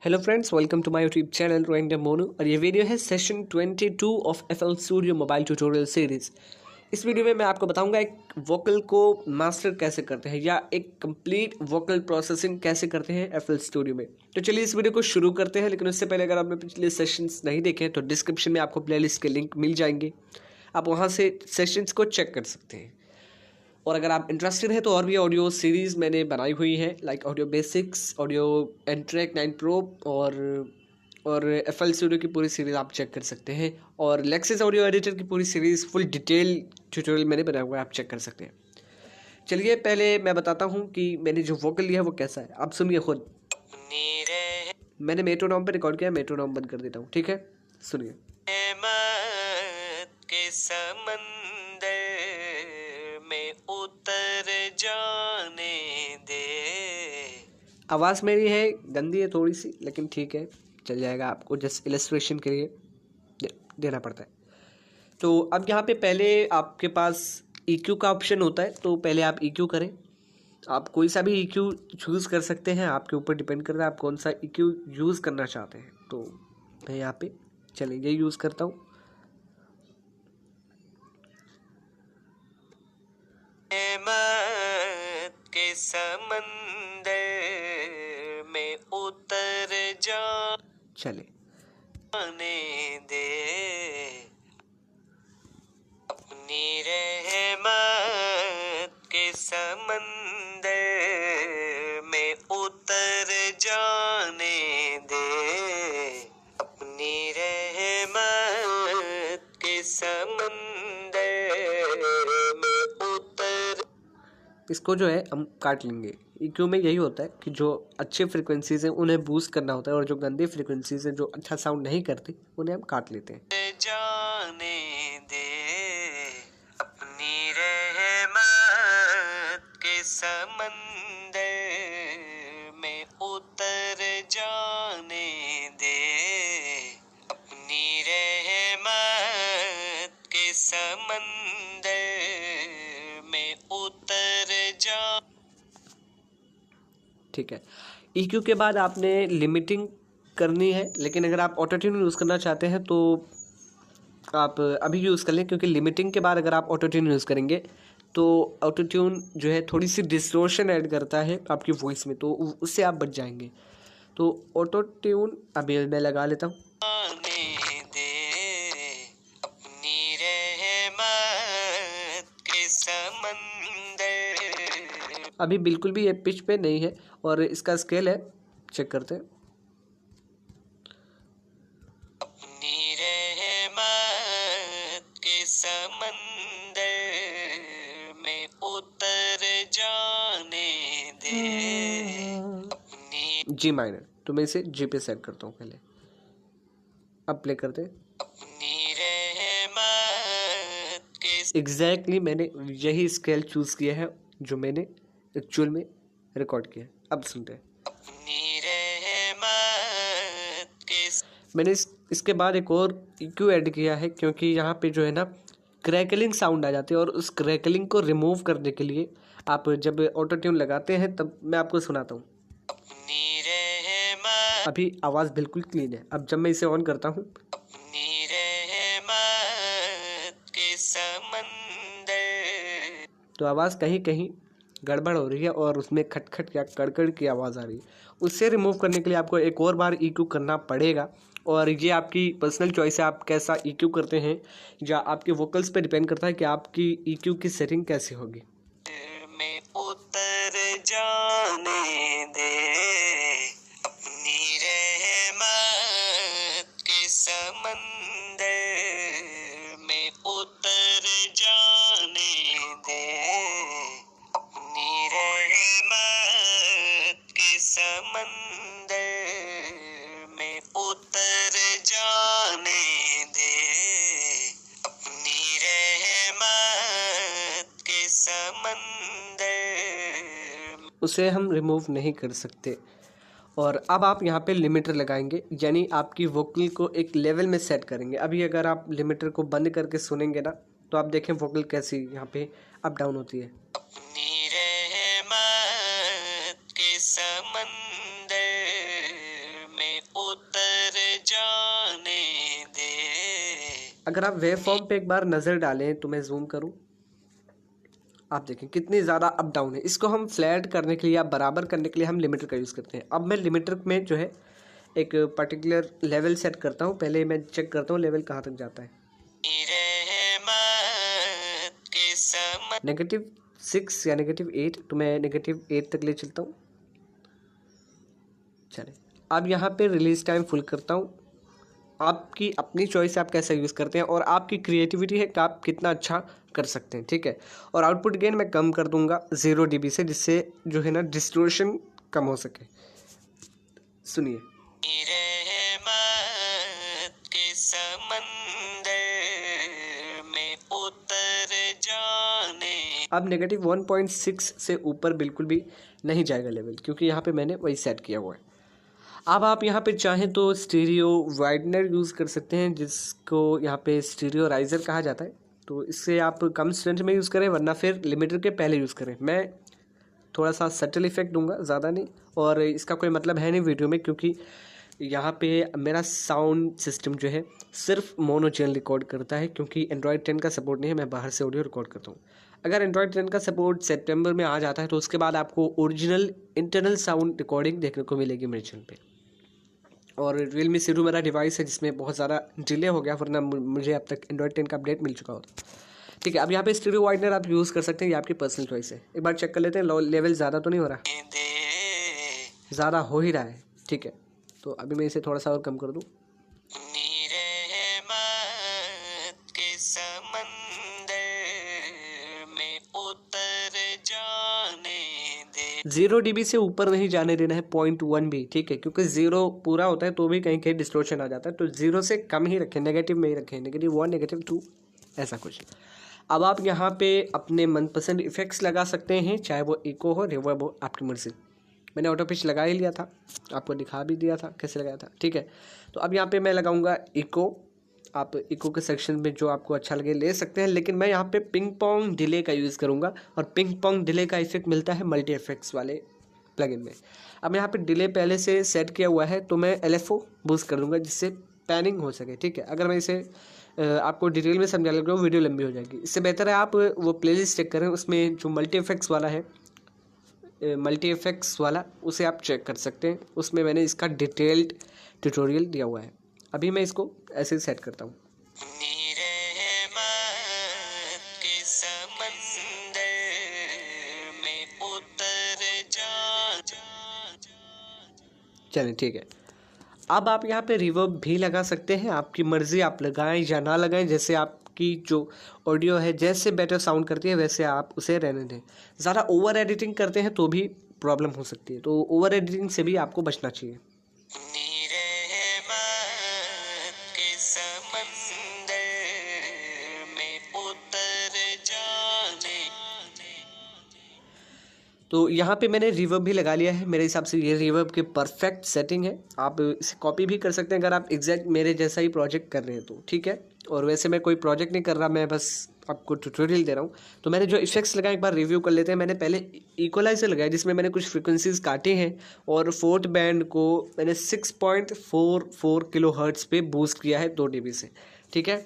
Hello friends, welcome to my YouTube channel रोइंग मोनू। और ये वीडियो है session 22 of FL studio mobile tutorial series. इस वीडियो में मैं आपको बताऊंगा एक वोकल को मास्टर कैसे करते हैं या एक कंप्लीट वोकल प्रोसेसिंग कैसे करते हैं FL स्टूडियो में। तो चलिए इस वीडियो को शुरू करते हैं। लेकिन उससे पहले अगर आपने पिछले सेशंस नहीं देखे तो डिस्क्रिप्शन में आपको प्लेलिस्ट के लिंक मिल जाएंगे, आप वहाँ से सेशंस को चेक कर सकते हैं। और अगर आप इंटरेस्टेड हैं तो और भी ऑडियो सीरीज़ मैंने बनाई हुई है, like audio basics, audio N-Track 9 Pro और FL स्टूडियो की पूरी सीरीज़ आप चेक कर सकते हैं। और लेक्सिस ऑडियो एडिटर की पूरी सीरीज़ फुल डिटेल ट्यूटोरियल मैंने बनाया हुआ है, आप चेक कर सकते हैं। चलिए पहले मैं बताता हूँ कि मैंने जो वोकल लिया है वो कैसा है, आप सुनिए खुद। मैंने मेट्रोनॉम पे रिकॉर्ड किया है, मेट्रोनॉम बंद कर देता हूँ, ठीक है, सुनिए। के समंदर में उतर जाने दे। आवाज़ मेरी है गंदी है थोड़ी सी, लेकिन ठीक है, चल जाएगा। आपको जस्ट इलस्ट्रेशन के लिए देना पड़ता है। तो अब यहाँ पे पहले आपके पास EQ का ऑप्शन होता है, तो पहले आप EQ करें। आप कोई सा भी EQ चूज़ कर सकते हैं, आपके ऊपर डिपेंड करता है आप कौन सा EQ यूज़ करना चाहते हैं। तो मैं यहाँ पे चलिए ये यूज़ करता हूँ। के समंदर में उतर चले जाने दे। अपनी रहमत के समंदर में उतर जाने दे। अपनी रहमत के समंदर में उतर। इसको जो है हम काट लेंगे। EQ में यही होता है कि जो अच्छे फ्रिक्वेंसीज हैं उन्हें बूस्ट करना होता है, और जो गंदी फ्रिक्वेंसीज हैं जो अच्छा साउंड नहीं करती उन्हें हम काट लेते हैं। जाने दे। अपनी रहमत के समंदर में उतर जाने दे। अपनी रहमत के समंदर में उतर जा। ठीक है, EQ के बाद आपने लिमिटिंग करनी है, लेकिन अगर आप ऑटो ट्यून यूज़ करना चाहते हैं तो आप अभी यूज़ कर लें, क्योंकि लिमिटिंग के बाद अगर आप ऑटो ट्यून यूज़ करेंगे तो ऑटो ट्यून जो है थोड़ी सी डिस्टोर्शन ऐड करता है आपकी वॉइस में, तो उससे आप बच जाएंगे। तो ऑटो ट्यून अभी मैं लगा लेता हूँ। दे। अपनी रहमत के समंदर। अभी बिल्कुल भी ये पिच पे नहीं है, और इसका स्केल है, चेक करते हैं। अपनी रहमत के समंदर में उतर जाने दे। अपनी G माइनर, तो मैं इसे G पे सेट करता हूँ पहले। अब प्ले करते हैं। अपनी रहमत के एग्जैक्टली मैंने यही स्केल चूज़ किया है जो मैंने एक्चुअल में रिकॉर्ड किया है। अब सुनते हैं। अपनी रहमत के मैंने इसके बाद एक और EQ ऐड किया है, क्योंकि यहाँ पे जो है ना क्रैकलिंग साउंड आ जाती है, और उस क्रैकलिंग को रिमूव करने के लिए आप जब ऑटो ट्यून लगाते हैं तब मैं आपको सुनाता हूँ। अपनी रहमत अभी आवाज़ बिल्कुल क्लीन है। अब जब मैं इसे ऑन करता हूँ अपनी रहमत के समंदर। तो आवाज़ कहीं कहीं गड़बड़ हो रही है, और उसमें खटखट या कड़कड़ की आवाज़ आ रही है। उससे रिमूव करने के लिए आपको एक और बार EQ करना पड़ेगा, और ये आपकी पर्सनल चॉइस है, आप कैसा EQ करते हैं, या आपके वोकल्स पे डिपेंड करता है कि आपकी EQ की सेटिंग कैसी होगी। में उतर जाने दे। अपनी रहमत के समंदर में उतर जाने दे। अपनी रहमत के समंदर में उतर जाने दे। अपनी रहमत के समंदर। उसे हम रिमूव नहीं कर सकते। और अब आप यहाँ पे लिमिटर लगाएंगे, यानी आपकी वोकल को एक लेवल में सेट करेंगे। अभी अगर आप लिमिटर को बंद करके सुनेंगे ना, तो आप देखें वोकल कैसी यहाँ पे अप डाउन होती है। अपनी रहमत के समंदर में अगर आप वेव फॉर्म पे एक बार नज़र डालें तो मैं जूम करूं, आप देखें कितनी ज़्यादा अप डाउन है। इसको हम फ्लैट करने के लिए या बराबर करने के लिए हम लिमिटर का यूज़ करते हैं। अब मैं लिमिटर में जो है एक पर्टिकुलर लेवल सेट करता हूं। पहले मैं चेक करता हूं लेवल कहाँ तक जाता है। -6 या -8, तो मैं -8 तक ले चलता हूँ। चले, अब यहाँ पे रिलीज टाइम फुल करता हूँ। आपकी अपनी चॉइस है आप कैसा यूज़ करते हैं और आपकी क्रिएटिविटी है कि आप कितना अच्छा कर सकते हैं, ठीक है। और आउटपुट गेन मैं कम कर दूंगा 0 dB से, जिससे जो है ना डिस्टोर्शन कम हो सके। सुनिए। अब -1.6 से ऊपर बिल्कुल भी नहीं जाएगा लेवल, क्योंकि यहाँ पे मैंने वही सेट किया हुआ है। अब आप यहाँ पे चाहें तो स्टीरियो वाइडनर यूज़ कर सकते हैं, जिसको यहाँ पे स्टीरियो राइजर कहा जाता है। तो इससे आप कम स्ट्रेंथ में यूज़ करें, वरना फिर लिमिटर के पहले यूज़ करें। मैं थोड़ा सा सटल इफेक्ट दूंगा, ज़्यादा नहीं, और इसका कोई मतलब है नहीं वीडियो में, क्योंकि यहाँ पे मेरा साउंड सिस्टम जो है सिर्फ मोनो चैनल रिकॉर्ड करता है, क्योंकि एंड्रॉयड 10 का सपोर्ट नहीं है। मैं बाहर से ऑडियो रिकॉर्ड करता हूँ। अगर एंड्रॉयड 10 का सपोर्ट सितंबर में आ जाता है तो उसके बाद आपको ओरिजिनल इंटरनल साउंड रिकॉर्डिंग देखने को मिलेगी मेरे चैनल पे। और Realme C2 मेरा डिवाइस है जिसमें बहुत ज़्यादा डिले हो गया, वरना मुझे अब तक एंड्रॉयड 10 का अपडेट मिल चुका होता। ठीक है, अब यहाँ पे स्टीरियो वाइडनर आप यूज़ कर सकते हैं, ये आपकी पर्सनल चॉइस है। एक बार चेक कर लेते हैं लेवल ज़्यादा तो नहीं हो रहा, ज़्यादा हो ही रहा है, ठीक है। तो अभी मैं इसे थोड़ा सा और कम कर दूँ। 0 dB से ऊपर नहीं जाने देना है, 0.1 भी, ठीक है, क्योंकि 0 पूरा होता है तो भी कहीं कहीं डिस्टोर्शन आ जाता है। तो 0 से कम ही रखें, नेगेटिव में ही रखें, -1, -2, ऐसा कुछ। अब आप यहाँ पे अपने मनपसंद इफेक्ट्स लगा सकते हैं, चाहे वो इको हो, रिवर्ब हो, आपकी मर्जी। मैंने ऑटो पिच लगा ही लिया था, आपको दिखा भी दिया था कैसे लगाया था, ठीक है। तो अब यहाँ पे मैं लगाऊंगा इको। आप इको के सेक्शन में जो आपको अच्छा लगे ले सकते हैं, लेकिन मैं यहाँ पे पिंग पोंग डिले का यूज़ करूँगा, और पिंग पोंग डिले का इफेक्ट मिलता है मल्टी इफेक्ट्स वाले प्लगइन में। अब यहाँ पे डिले पहले से सेट किया हुआ है, तो मैं LFO बूस्ट कर दूँगा, जिससे पैनिंग हो सके, ठीक है। अगर मैं इसे आपको डिटेल में समझा लग रहा हूँ, वीडियो लंबी हो जाएगी। इससे बेहतर है आप वो प्लेलिस्ट चेक करें, उसमें जो मल्टी इफेक्ट्स वाला है, मल्टी इफेक्ट्स वाला, उसे आप चेक कर सकते हैं। उसमें मैंने इसका डिटेल्ड ट्यूटोरियल दिया हुआ है। अभी मैं इसको ऐसे सेट करता हूँ। चलें, ठीक है। अब आप यहाँ पे रिवर्ब भी लगा सकते हैं, आपकी मर्ज़ी, आप लगाएं या ना लगाएं। जैसे आपकी जो ऑडियो है जैसे बेटर साउंड करती है वैसे आप उसे रहने दें। ज़्यादा ओवर एडिटिंग करते हैं तो भी प्रॉब्लम हो सकती है, तो ओवर एडिटिंग से भी आपको बचना चाहिए। तो यहाँ पे मैंने रिवर्ब भी लगा लिया है। मेरे हिसाब से ये रिवर्ब की परफेक्ट सेटिंग है। आप इसे कॉपी भी कर सकते हैं अगर आप एग्जैक्ट मेरे जैसा ही प्रोजेक्ट कर रहे हैं तो, ठीक है। और वैसे मैं कोई प्रोजेक्ट नहीं कर रहा, मैं बस आपको ट्यूटोरियल दे रहा हूँ। तो मैंने जो इफेक्ट्स लगाए एक बार रिव्यू कर लेते हैं। मैंने पहले इक्वलाइजर लगाया, जिसमें मैंने कुछ फ्रिक्वेंसीज काटे हैं, और फोर्थ बैंड को मैंने 6.44 kHz पे बूस्ट किया है 2 dB से, ठीक है।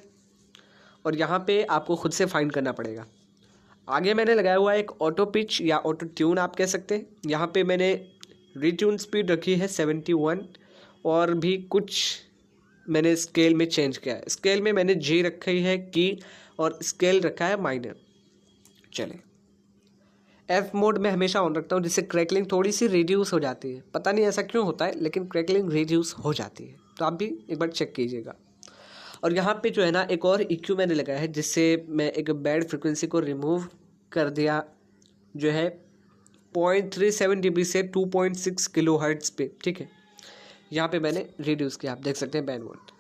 और यहाँ पे आपको खुद से फाइंड करना पड़ेगा। आगे मैंने लगाया हुआ है एक ऑटो पिच या ऑटो ट्यून आप कह सकते हैं। यहाँ पे मैंने रीट्यून स्पीड रखी है 71, और भी कुछ मैंने स्केल में चेंज किया है। स्केल में मैंने G रखी है की, और स्केल रखा है माइनर। चले, F मोड में हमेशा ऑन रखता हूँ, जिससे क्रैकलिंग थोड़ी सी रिड्यूस हो जाती है। पता नहीं ऐसा क्यों होता है, लेकिन क्रैकलिंग रिड्यूस हो जाती है, तो आप भी एक बार चेक कीजिएगा। और यहाँ पे जो है ना एक और EQ मैंने लगाया है, जिससे मैं एक बैड फ्रिक्वेंसी को रिमूव कर दिया, जो है 0.37 dB से 2.6 kHz पे, ठीक है। यहाँ पे मैंने रिड्यूस किया, आप देख सकते हैं बैंड मोड।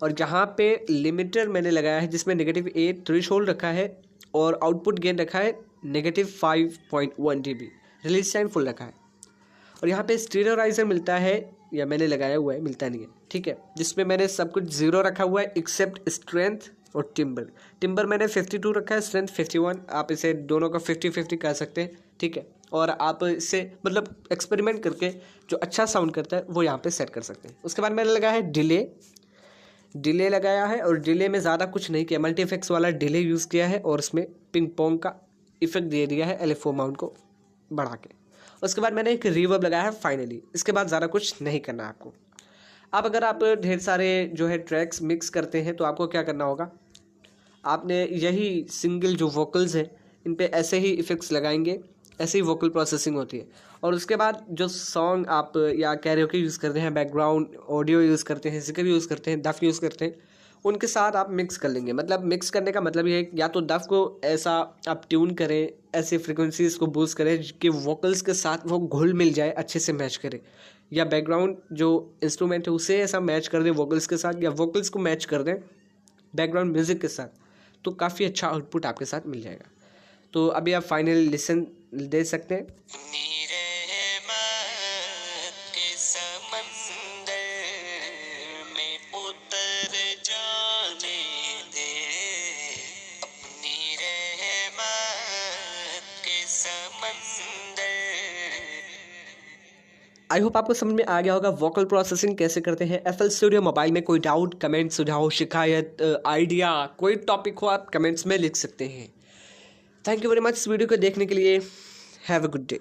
और यहाँ पे लिमिटर मैंने लगाया है, जिसमें -8 थ्रेशोल्ड रखा है, और आउटपुट गेन रखा है -5.1 dB। रिलीज टाइम फुल रखा है। और यहाँ पे स्टीरियोराइजर मिलता है, या मैंने लगाया हुआ है, मिलता नहीं है, ठीक है, जिसमें मैंने सब कुछ 0 रखा हुआ है एक्सेप्ट स्ट्रेंथ और टिम्बर मैंने 52 रखा है, स्ट्रेंथ 51। आप इसे दोनों का 50-50 कर सकते हैं, ठीक है। और आप इससे मतलब एक्सपेरिमेंट करके जो अच्छा साउंड करता है वो यहाँ पे सेट कर सकते हैं। उसके बाद मैंने लगाया है डिले। डिले लगाया है और डिले में ज़्यादा कुछ नहीं किया, मल्टी इफेक्ट्स वाला डिले यूज़ किया है और उसमें पिंग पोंग का इफेक्ट दे दिया है LFO माउंट को बढ़ा के। उसके बाद मैंने एक रिवर्ब लगाया है फाइनली। इसके बाद ज़्यादा कुछ नहीं करना है आपको। अब अगर आप ढेर सारे जो है ट्रैक्स मिक्स करते हैं तो आपको क्या करना होगा, आपने यही सिंगल जो वोकल्स हैं इन पे ऐसे ही इफ़ेक्ट्स लगाएंगे, ऐसे ही वोकल प्रोसेसिंग होती है। और उसके बाद जो सॉन्ग आप या कैरियोके यूज़ करते हैं, बैकग्राउंड ऑडियो यूज़ करते हैं, जिक्र यूज़ करते हैं, दफ़ यूज़ करते हैं, उनके साथ आप मिक्स कर लेंगे। मतलब मिक्स करने का मतलब ये है या तो दफ़ को ऐसा आप ट्यून करें, ऐसे फ्रिक्वेंसीज़ को बूस्ट करें कि वोकल्स के साथ वो घुल मिल जाए, अच्छे से मैच करे, या बैकग्राउंड जो इंस्ट्रूमेंट है उसे ऐसा मैच कर दें वोकल्स के साथ, या वोकल्स को मैच कर दें बैकग्राउंड म्यूज़िक के साथ, तो काफ़ी अच्छा आउटपुट आपके साथ मिल जाएगा। तो अभी आप फाइनल लिसन दे सकते हैं। के समंदर में उतर जाने दे, अपनी रहमत के समंदर। आई होप आपको समझ में आ गया होगा वोकल प्रोसेसिंग कैसे करते हैं FL Studio मोबाइल में। कोई डाउट, कमेंट, सुझाव, शिकायत, आइडिया, कोई टॉपिक हो आप कमेंट्स में लिख सकते हैं। थैंक यू वेरी मच इस वीडियो को देखने के लिए। Have a good day.